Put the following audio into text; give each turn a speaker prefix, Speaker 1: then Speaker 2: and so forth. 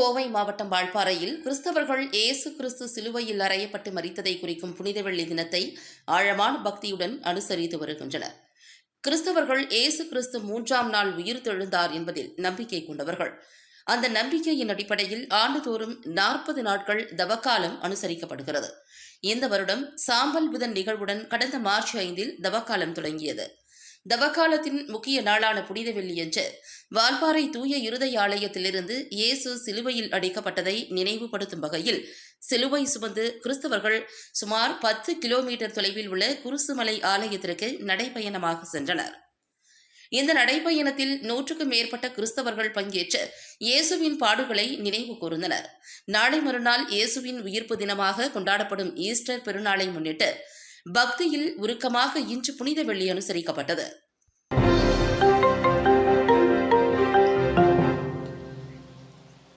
Speaker 1: கோவை மாவட்டம் வால்பாறையில் கிறிஸ்தவர்கள் இயேசு கிறிஸ்து சிலுவையில் அறையப்பட்டு மரித்ததை குறிக்கும் புனித வெள்ளி தினத்தை ஆழமான பக்தியுடன் அனுசரித்து வருகின்றனர். கிறிஸ்தவர்கள் இயேசு கிறிஸ்து 3ஆம் நாள் உயிர்த்தெழுந்தார் என்பதில் நம்பிக்கை கொண்டவர்கள். அந்த நம்பிக்கையின் அடிப்படையில் ஆண்டுதோறும் 40 நாட்கள் தவக்காலம் அனுசரிக்கப்படுகிறது. இந்த வருடம் சாம்பல் புதன் நிகழ்வுடன் கடந்த மார்ச் 5 தவக்காலம் தொடங்கியது. தவக்காலத்தின் முக்கிய நாளான புனித வெள்ளியன்று வால்பாறை தூய இருதய ஆலயத்திலிருந்து இயேசு சிலுவையில் அடிக்கப்பட்டதை நினைவுபடுத்தும் வகையில் சிலுவை சுமந்து கிறிஸ்தவர்கள் சுமார் 10 கிலோமீட்டர் தொலைவில் உள்ள குருசுமலை ஆலயத்திற்கு நடைபயணமாக சென்றனர். இந்த நடைபயணத்தில் 100க்கும் மேற்பட்ட கிறிஸ்தவர்கள் பங்கேற்று இயேசுவின் பாடுகளை நினைவு கூர்ந்தனர். நாளை மறுநாள் இயேசுவின் உயிர்ப்பு தினமாக கொண்டாடப்படும் ஈஸ்டர் பெருநாளை முன்னிட்டு பக்தியில் உருக்கமாக இன்று புனித வெள்ளி அனுசரிக்கப்பட்டது.